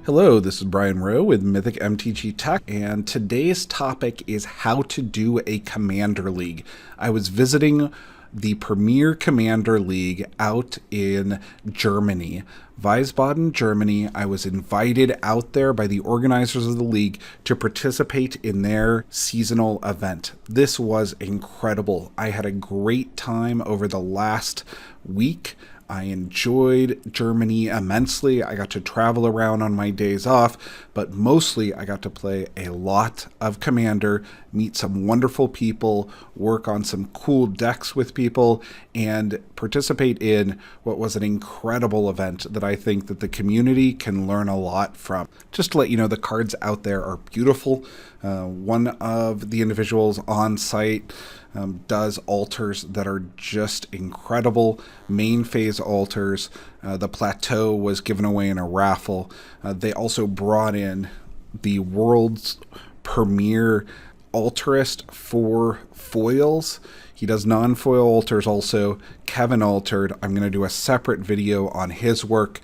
Hello, this is Brian Rowe with Mythic MTG Tech, and today's topic is how to do a Commander League. I was visiting the Premier Commander League out in Germany, Wiesbaden, Germany. I was invited out there by the organizers of the league to participate in their seasonal event. This was incredible. I had a great time over the last week. I enjoyed Germany immensely. I got to travel around on my days off, but mostly I got to play a lot of Commander, meet some wonderful people, work on some cool decks with people, and participate in what was an incredible event that I think that the community can learn a lot from. Just to let you know, the cards out there are beautiful. One of the individuals on site does altars that are just incredible. Main phase altars. The plateau was given away in a raffle. They also brought in the world's premier altarist for foils. He does non-foil altars also. Kevin altered. I'm going to do a separate video on his work.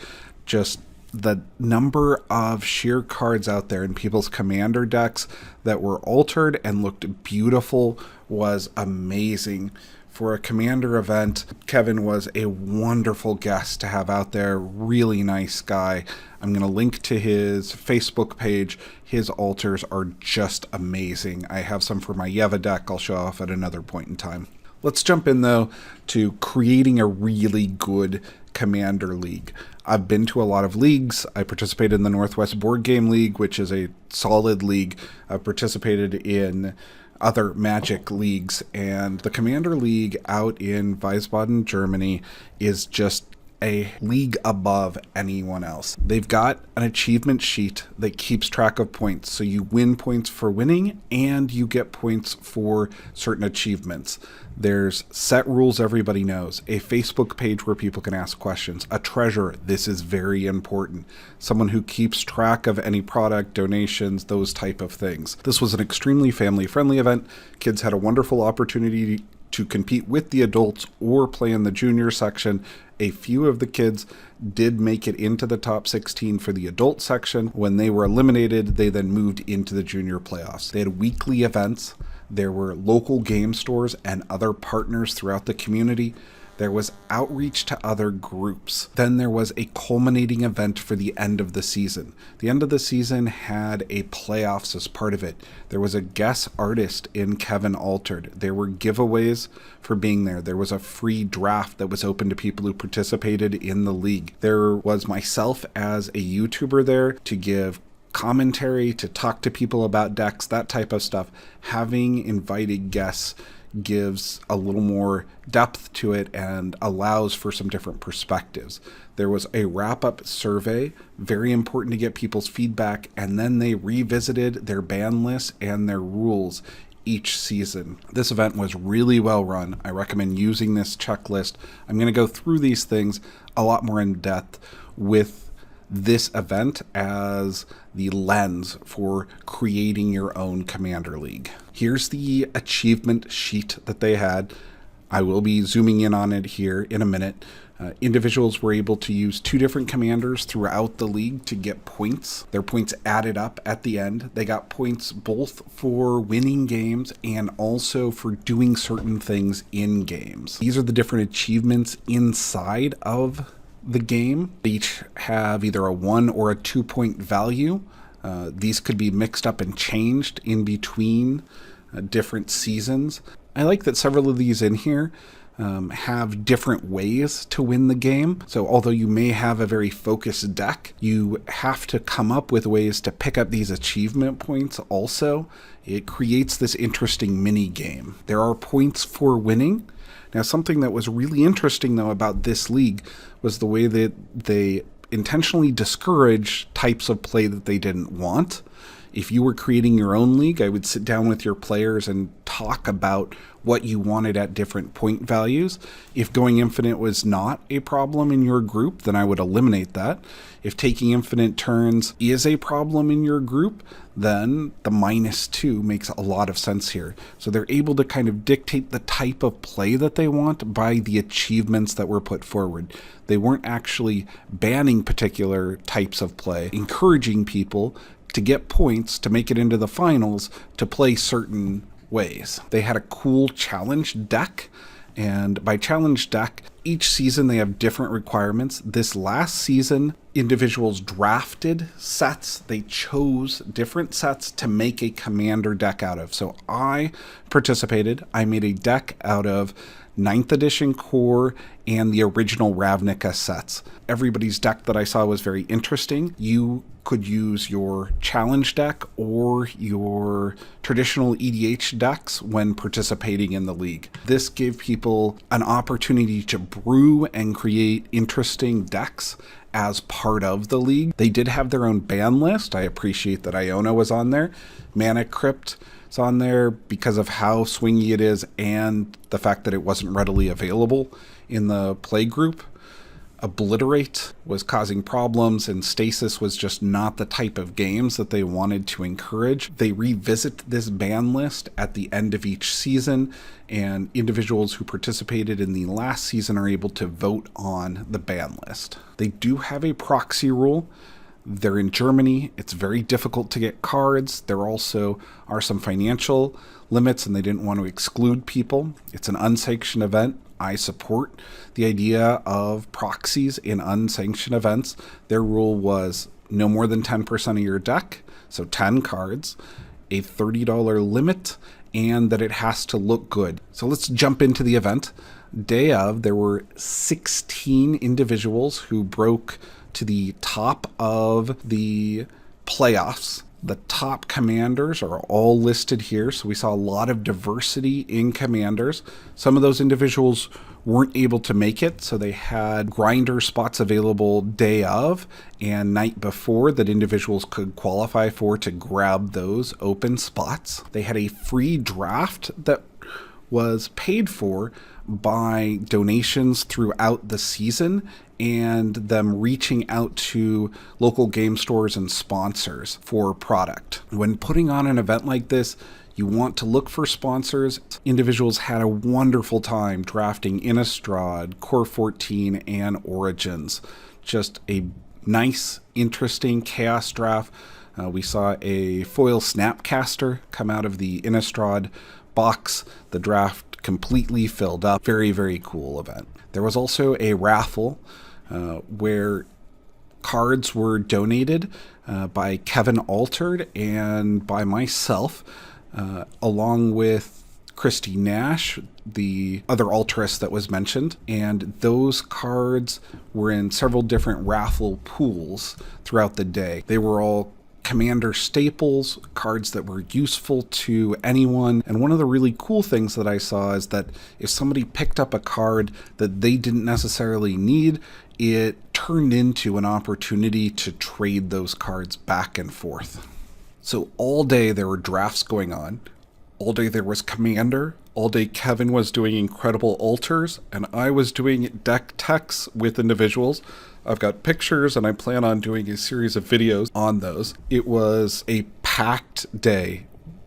Just the number of sheer cards out there in people's commander decks that were altered and looked beautiful was amazing. For a commander event, Kevin was a wonderful guest to have out there. Really nice guy. I'm going to link to his Facebook page. His altars are just amazing. I have some for my Yeva deck I'll show off at another point in time. Let's jump in, though, to creating a really good Commander League. I've been to a lot of leagues. I participated in the Northwest Board Game League, which is a solid league. I've participated in other Magic leagues, and the Commander League out in Wiesbaden, Germany is just a league above anyone else. They've got an achievement sheet that keeps track of points, so you win points for winning and you get points for certain achievements. There's set rules everybody knows, a Facebook page where people can ask questions, a treasurer, this is very important, someone who keeps track of any product, donations, those type of things. This was an extremely family-friendly event. Kids had a wonderful opportunity to compete with the adults or play in the junior section. A few of the kids did make it into the top 16 for the adult section. When they were eliminated, they then moved into the junior playoffs. They had weekly events. There were local game stores and other partners throughout the community. There was outreach to other groups. Then there was a culminating event for the end of the season. The end of the season had a playoffs as part of it. There was a guest artist in Kevin Altered. There were giveaways for being there. There was a free draft that was open to people who participated in the league. There was myself as a YouTuber there to give commentary, to talk to people about decks, that type of stuff. Having invited guests gives a little more depth to it and allows for some different perspectives. There was a wrap-up survey, very important to get people's feedback, and then they revisited their ban lists and their rules each season. This event was really well run. I recommend using this checklist. I'm going to go through these things a lot more in depth with this event as the lens for creating your own Commander League. Here's the achievement sheet that they had. I will be zooming in on it here in a minute. Individuals were able to use 2 different commanders throughout the league to get points. Their points added up at the end. They got points both for winning games and also for doing certain things in games. These are the different achievements inside of the game. They each have either a 1 or a 2 point value. These could be mixed up and changed in between different seasons. I like that several of these in here have different ways to win the game. So although you may have a very focused deck, you have to come up with ways to pick up these achievement points also. It creates this interesting mini game. There are points for winning. Now, something that was really interesting, though, about this league was the way that they intentionally discourage types of play that they didn't want. If you were creating your own league, I would sit down with your players and talk about what you wanted at different point values. If going infinite was not a problem in your group, then I would eliminate that. If taking infinite turns is a problem in your group, then the -2 makes a lot of sense here. So they're able to kind of dictate the type of play that they want by the achievements that were put forward. They weren't actually banning particular types of play, encouraging people to get points to make it into the finals to play certain ways. They had a cool challenge deck, and by challenge deck, each season they have different requirements. This last season, individuals drafted sets. They chose different sets to make a commander deck out of. So I participated. I made a deck out of 9th edition core and the original Ravnica sets. Everybody's deck that I saw was very interesting. You could use your challenge deck or your traditional EDH decks when participating in the league. This gave people an opportunity to brew and create interesting decks as part of the league. They did have their own ban list. I appreciate that Iona was on there. Mana Crypt is on there because of how swingy it is and the fact that it wasn't readily available in the play group. Obliterate was causing problems, and Stasis was just not the type of games that they wanted to encourage. They revisit this ban list at the end of each season, and individuals who participated in the last season are able to vote on the ban list. They do have a proxy rule. They're in Germany. It's very difficult to get cards. There also are some financial limits, and they didn't want to exclude people. It's an unsanctioned event. I support the idea of proxies in unsanctioned events. Their rule was no more than 10% of your deck, so 10 cards, a $30 limit, and that it has to look good. So let's jump into the event. Day of, there were 16 individuals who broke to the top of the playoffs. The top commanders are all listed here, so we saw a lot of diversity in commanders. Some of those individuals weren't able to make it, so they had grinder spots available day of and night before that individuals could qualify for to grab those open spots. They had a free draft that was paid for by donations throughout the season and them reaching out to local game stores and sponsors for product. When putting on an event like this, you want to look for sponsors. Individuals had a wonderful time drafting Innistrad, Core 14, and Origins. Just a nice, interesting chaos draft. We saw a foil Snapcaster come out of the Innistrad box. The draft completely filled up. Very, very cool event. There was also a raffle where cards were donated by Kevin Altered and by myself, along with Christy Nash, the other Alterist that was mentioned. And those cards were in several different raffle pools throughout the day. They were all Commander staples, cards that were useful to anyone. And one of the really cool things that I saw is that if somebody picked up a card that they didn't necessarily need, it turned into an opportunity to trade those cards back and forth. So all day there were drafts going on. All day there was Commander. All day Kevin was doing incredible altars, and I was doing deck techs with individuals. I've got pictures, and I plan on doing a series of videos on those. It was a packed day,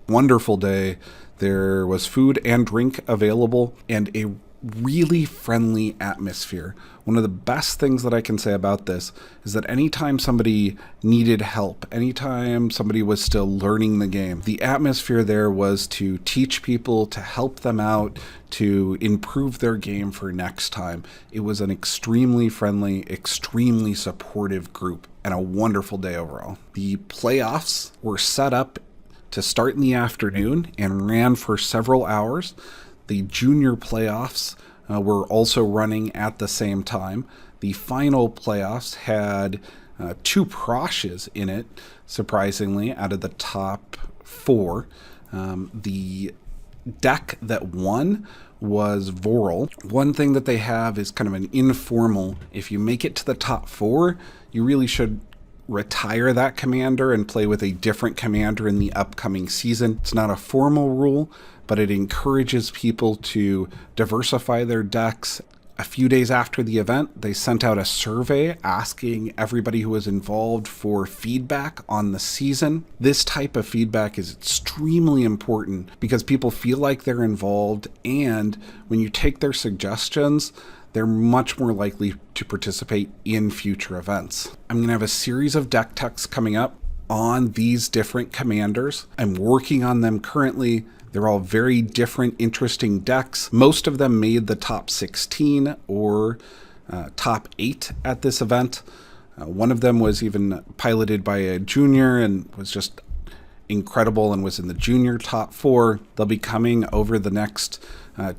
wonderful day. There was food and drink available, and a really friendly atmosphere. One of the best things that I can say about this is that anytime somebody needed help, anytime somebody was still learning the game, the atmosphere there was to teach people, to help them out, to improve their game for next time. It was an extremely friendly, extremely supportive group, and a wonderful day overall. The playoffs were set up to start in the afternoon and ran for several hours. The junior playoffs were also running at the same time. The final playoffs had 2 Proshes in it, surprisingly, out of the top 4. The deck that won was Voral. One thing that they have is kind of an informal, if you make it to the top 4, you really should retire that commander and play with a different commander in the upcoming season. It's not a formal rule, but it encourages people to diversify their decks. A few days after the event, they sent out a survey asking everybody who was involved for feedback on the season. This type of feedback is extremely important because people feel like they're involved, and when you take their suggestions, they're much more likely to participate in future events. I'm going to have a series of deck techs coming up on these different commanders. I'm working on them currently. They're all very different, interesting decks. Most of them made the top 16 or top 8 at this event. One of them was even piloted by a junior and was just incredible and was in the junior top 4. They'll be coming over the next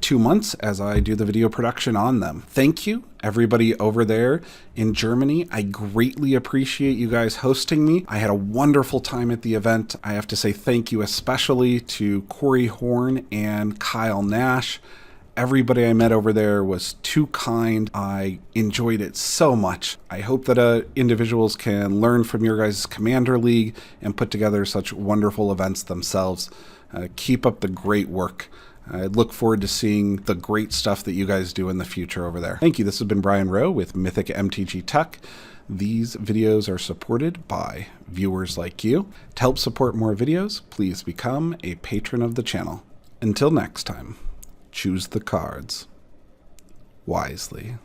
2 months as I do the video production on them. Thank you, everybody over there in Germany. I greatly appreciate you guys hosting me. I had a wonderful time at the event. I have to say thank you especially to Corey Horn and Kyle Nash. Everybody I met over there was too kind. I enjoyed it so much. I hope that individuals can learn from your guys' Commander League and put together such wonderful events themselves. Keep up the great work. I look forward to seeing the great stuff that you guys do in the future over there. Thank you. This has been Brian Rowe with Mythic MTG Tech. These videos are supported by viewers like you. To help support more videos, please become a patron of the channel. Until next time, choose the cards wisely.